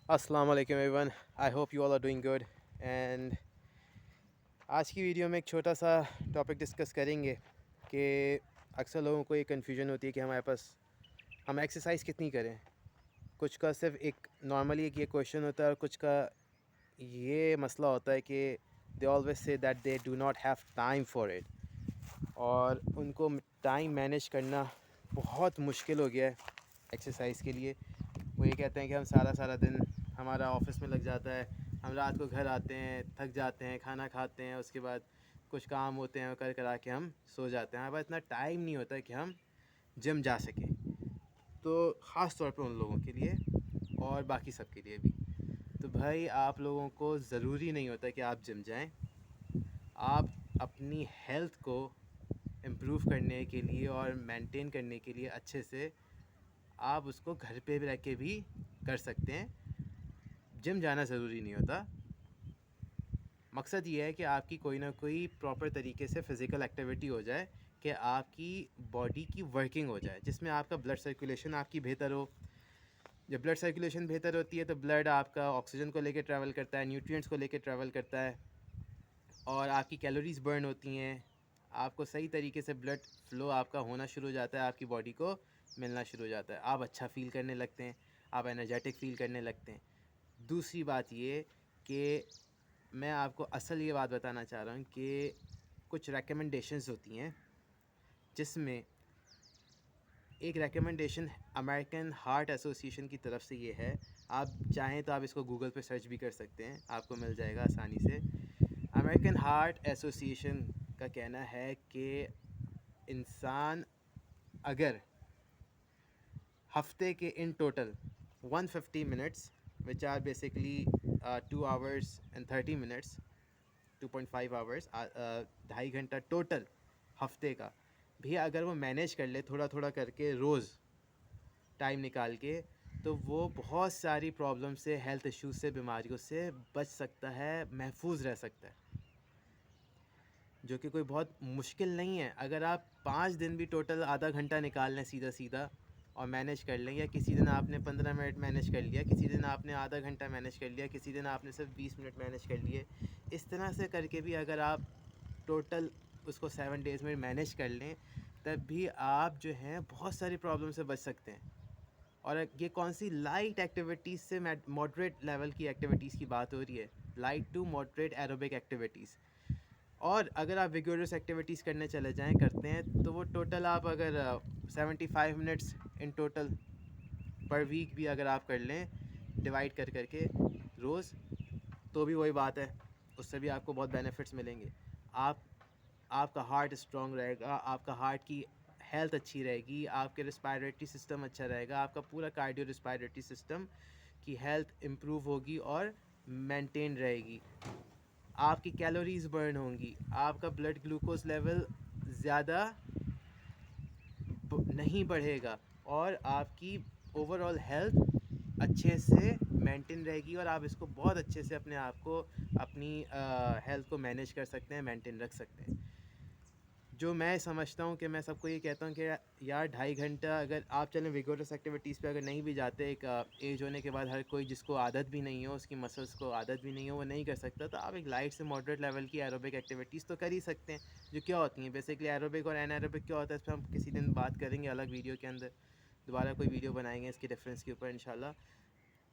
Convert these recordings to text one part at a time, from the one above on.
अस्सलाम वालेकुम everyone. I hope you all are doing good. And आज की वीडियो में एक छोटा सा टॉपिक डिस्कस करेंगे कि अक्सर लोगों को ये कन्फ्यूजन होती है कि हमारे पास हम एक्सरसाइज कितनी करें। कुछ का सिर्फ एक नॉर्मली एक ये क्वेश्चन होता है और कुछ का ये मसला होता है कि they always say that they do not have time for it, और उनको टाइम मैनेज करना बहुत मुश्किल हो गया है एक्सरसाइज के लिए। वो ये कहते हैं कि हम सारा सारा दिन हमारा ऑफिस में लग जाता है, हम रात को घर आते हैं, थक जाते हैं, खाना खाते हैं, उसके बाद कुछ काम होते हैं कर करा के हम सो जाते हैं। हमारे पास इतना टाइम नहीं होता कि हम जिम जा सकें। तो ख़ास तौर पे उन लोगों के लिए और बाकी सब के लिए भी। तो भाई आप लोगों को ज़रूरी नहीं होता कि आप जिम जाएं। आप अपनी हेल्थ को इम्प्रूव करने के लिए और मेंटेन करने के लिए अच्छे से आप उसको घर पे भी रह के भी कर सकते हैं। जिम जाना ज़रूरी नहीं होता। मकसद ये है कि आपकी कोई ना कोई प्रॉपर तरीके से फ़िज़िकल एक्टिविटी हो जाए, कि आपकी बॉडी की वर्किंग हो जाए, जिसमें आपका ब्लड सर्कुलेशन आपकी बेहतर हो। जब ब्लड सर्कुलेशन बेहतर होती है तो ब्लड आपका ऑक्सीजन को लेकर ट्रैवल करता है, न्यूट्रिएंट्स को लेकर ट्रैवल करता है, और आपकी कैलोरीज़ बर्न होती हैं। आपको सही तरीके से ब्लड फ़्लो आपका होना शुरू हो जाता है, आपकी बॉडी को मिलना शुरू हो जाता है, आप अच्छा फ़ील करने लगते हैं, आप एनर्जेटिक फ़ील करने लगते हैं। दूसरी बात ये कि मैं आपको असल ये बात बताना चाह रहा हूँ कि कुछ रिकमेंडेशंस होती हैं, जिसमें एक रिकमेंडेशन अमेरिकन हार्ट एसोसिएशन की तरफ से ये है। आप चाहें तो आप इसको गूगल पे सर्च भी कर सकते हैं, आपको मिल जाएगा आसानी से। अमेरिकन हार्ट एसोसिएशन का कहना है कि इंसान अगर हफ्ते के इन total 150 minutes, which are basically 2 hours and 30 minutes, 2.5 hours, 2.5 घंटा टोटल हफ्ते का भी अगर वो मैनेज कर ले थोड़ा थोड़ा करके रोज़ टाइम निकाल के, तो वो बहुत सारी प्रॉब्लम से, हेल्थ इश्यूज से, बीमारियों से बच सकता है, महफूज रह सकता है। जो कि कोई बहुत मुश्किल नहीं है। अगर आप 5 दिन भी टोटल आधा घंटा निकाल लें सीधा सीधा और मैनेज कर लें, या किसी दिन आपने 15 मिनट मैनेज कर लिया, किसी दिन आपने आधा घंटा मैनेज कर लिया, किसी दिन आपने सिर्फ 20 मिनट मैनेज कर लिए, इस तरह से करके भी अगर आप टोटल उसको 7 डेज़ में मैनेज कर लें, तब भी आप जो हैं बहुत सारी प्रॉब्लम से बच सकते हैं। और ये कौन सी लाइट एक्टिविटीज़ से मॉडरेट लेवल की एक्टिविटीज़ की बात हो रही है, light to moderate aerobic activities. और अगर आप विगोरस एक्टिविटीज़ करने चले जाएं, करते हैं, तो वो टोटल आप अगर 75 minutes in total per week भी अगर आप कर लें, डिवाइड कर करके रोज़, तो भी वही बात है, उससे भी आपको बहुत बेनिफिट्स मिलेंगे। आप आपका हार्ट स्ट्रॉन्ग रहेगा, आपका हार्ट की हेल्थ अच्छी रहेगी, आपके रिस्पायरेटरी सिस्टम अच्छा रहेगा, आपका पूरा कार्डियो रिस्पायरेटरी सिस्टम की हेल्थ इम्प्रूव होगी और मेंटेन रहेगी। आपकी कैलोरीज बर्न होंगी, आपका ब्लड ग्लूकोज लेवल ज़्यादा नहीं बढ़ेगा, और आपकी ओवरऑल हेल्थ अच्छे से मेंटेन रहेगी, और आप इसको बहुत अच्छे से अपने आप को, अपनी हेल्थ को मैनेज कर सकते हैं, मेंटेन रख सकते हैं। जो मैं समझता हूँ कि मैं सबको ये कहता हूँ कि यार 2.5 घंटा अगर आप चलें विगोरस एक्टिविटीज़ पे, अगर नहीं भी जाते, एक एज होने के बाद हर कोई जिसको आदत भी नहीं हो, उसकी मसल्स को आदत भी नहीं हो, वो नहीं कर सकता, तो आप एक लाइट से मॉडरेट लेवल की एरोबिक एक्टिविटीज़ तो कर ही सकते हैं। जो क्या होती हैं बेसिकली, एरोबिक और एनारोबिक क्या होता है, इस पर हम किसी दिन बात करेंगे अलग वीडियो के अंदर, दोबारा कोई वीडियो बनाएंगे इसके डिफरेंस के ऊपर इंशाल्लाह।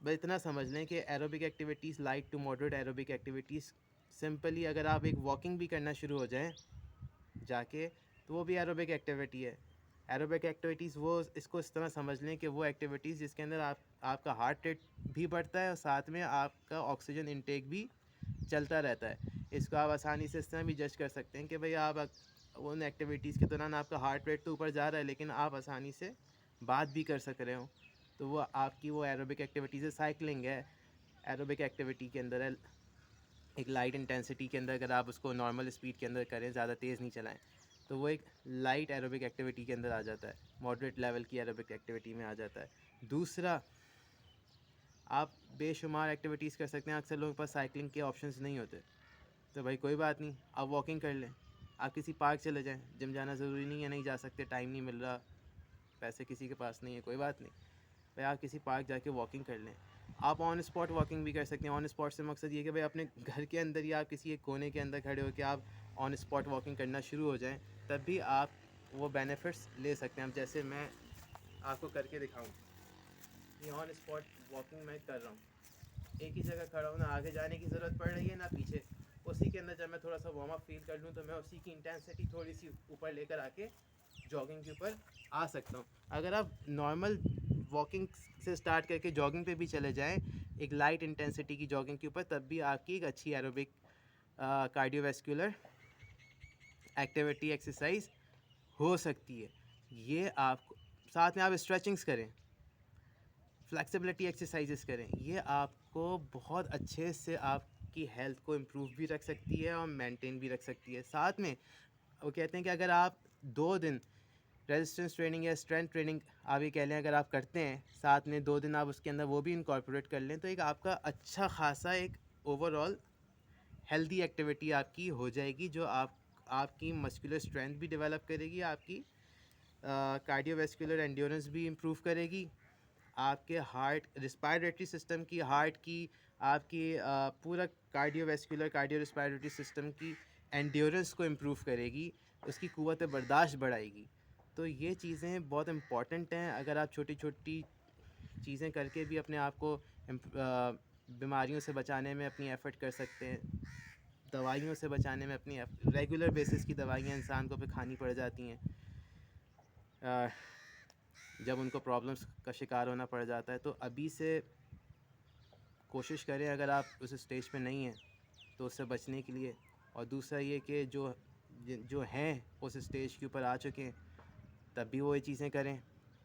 बस इतना समझ लें कि aerobic activities, light to moderate aerobic activities, simply अगर आप एक वॉकिंग भी करना शुरू हो जाएँ जाके, तो वो भी एरोबिक एक्टिविटी है। एरोबिक एक्टिविटीज़ वो, इसको इस तरह समझ लें कि वो एक्टिविटीज़ जिसके अंदर आपका हार्ट रेट भी बढ़ता है और साथ में आपका ऑक्सीजन इनटेक भी चलता रहता है। इसको आप आसानी से इस तरह भी जज कर सकते हैं कि भाई आप उन एक्टिविटीज़ के दौरान आपका हार्ट रेट तो ऊपर जा रहा है, लेकिन आप आसानी से बात भी कर सक रहे हो, तो वो आपकी वो एरोबिक एक्टिविटीज़ है। साइकिलिंग है, एरोबिक एक्टिविटी के अंदर है। एक लाइट इंटेंसिटी के अंदर अगर आप उसको नॉर्मल स्पीड के अंदर करें, ज़्यादा तेज़ नहीं चलाएं, तो वो एक लाइट एरोबिक एक्टिविटी के अंदर आ जाता है, मॉडरेट लेवल की एरोबिक एक्टिविटी में आ जाता है। दूसरा, आप बेशुमार एक्टिविटीज़ कर सकते हैं। अक्सर लोगों के पास साइकिलिंग के ऑप्शंस नहीं होते, तो भाई कोई बात नहीं, आप वॉकिंग कर लें। आप किसी पार्क चले जाएं, जिम जाना ज़रूरी नहीं है, नहीं जा सकते, टाइम नहीं मिल रहा, पैसे किसी के पास नहीं है, कोई बात नहीं, भाई आप किसी पार्क जाके वॉकिंग कर लें। आप ऑन स्पॉट वॉकिंग भी कर सकते हैं। ऑन स्पॉट से मकसद ये कि भाई अपने घर के अंदर या आप किसी एक कोने के अंदर खड़े होकर आप ऑन स्पॉट वॉकिंग करना शुरू हो जाएं, तब भी आप वो बेनिफिट्स ले सकते हैं। अब जैसे मैं आपको करके दिखाऊं, ये ऑन स्पॉट वॉकिंग मैं कर रहा हूँ, एक ही जगह खड़ा हूँ, ना आगे जाने की ज़रूरत पड़ रही है ना पीछे। उसी के अंदर जब मैं थोड़ा सा वार्म अप फील कर लूँ तो मैं उसी की इंटेंसिटी थोड़ी सी ऊपर लेकर आके जॉगिंग के ऊपर आ सकता हूँ। अगर आप नॉर्मल वॉकिंग से स्टार्ट करके जॉगिंग पे भी चले जाएं, एक लाइट इंटेंसिटी की जॉगिंग के ऊपर, तब भी आपकी एक अच्छी एरोबिक कार्डियोवैस्कुलर एक्टिविटी एक्सरसाइज हो सकती है। ये आपको साथ में आप स्ट्रेचिंग्स करें, फ्लेक्सिबिलिटी एक्सरसाइजेस करें, ये आपको बहुत अच्छे से आपकी हेल्थ को इम्प्रूव भी रख सकती है और मेंटेन भी रख सकती है। साथ में वो कहते हैं कि अगर आप 2 दिन रेजिस्टेंस ट्रेनिंग या स्ट्रेंथ ट्रेनिंग आप ये कह लें, अगर आप करते हैं साथ में 2 दिन आप उसके अंदर वो भी इनकॉर्पोरेट कर लें, तो एक आपका अच्छा खासा एक ओवरऑल हेल्दी एक्टिविटी आपकी हो जाएगी, जो आपकी मस्कुलर स्ट्रेंथ भी डेवलप करेगी, आपकी कार्डियोवैस्कुलर एंड्योरेंस भी इम्प्रूव करेगी, आपके हार्ट रिस्पायरेटरी सिस्टम की, हार्ट की, आपकी पूरा कार्डियोवैस्कुलर कार्डियो रिस्पायरेटरी सिस्टम की एंड्योरेंस को इम्प्रूव करेगी, उसकी क़ुव्वत बर्दाश्त बढ़ाएगी। तो ये चीज़ें बहुत इम्पॉर्टेंट हैं। अगर आप छोटी छोटी चीज़ें करके भी अपने आप को बीमारियों से बचाने में अपनी एफ़र्ट कर सकते हैं, दवाइयों से बचाने में अपनी रेगुलर बेसिस की दवाइयाँ इंसान को फिर खानी पड़ जाती हैं जब उनको प्रॉब्लम्स का शिकार होना पड़ जाता है। तो अभी से कोशिश करें, अगर आप उस स्टेज पे नहीं हैं तो उससे बचने के लिए। और दूसरा ये कि जो हैं उस स्टेज के ऊपर आ चुके हैं, तब भी वो ये चीज़ें करें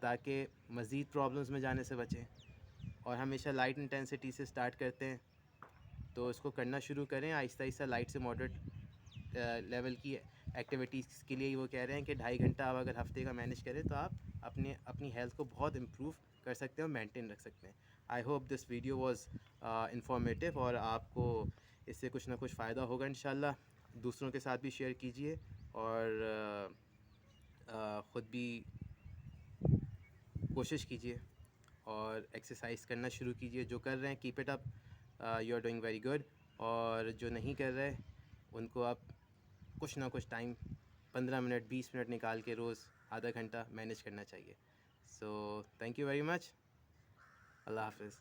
ताकि मज़ीद प्रॉब्लम्स में जाने से बचें। और हमेशा लाइट इंटेंसिटी से स्टार्ट करते हैं तो इसको करना शुरू करें आहिस्ता आहिस्ता, लाइट से मॉडरेट लेवल की एक्टिविटीज़ के लिए। वो कह रहे हैं कि 2.5 घंटा आप अगर हफ्ते का मैनेज करें तो आप अपनी हेल्थ को बहुत इम्प्रूव कर सकते हैं और मेंटेन रख सकते हैं। I hope this video was informative और आपको इससे कुछ ना कुछ फ़ायदा होगा इंशाल्लाह। दूसरों के साथ भी शेयर कीजिए और ख़ुद भी कोशिश कीजिए और एक्सरसाइज करना शुरू कीजिए। जो कर रहे हैं keep it up, you are doing very good. और जो नहीं कर रहे उनको आप कुछ ना कुछ टाइम 15 मिनट 20 मिनट निकाल के रोज़ आधा घंटा मैनेज करना चाहिए। So thank you very much. अल्लाह हाफ़िज़।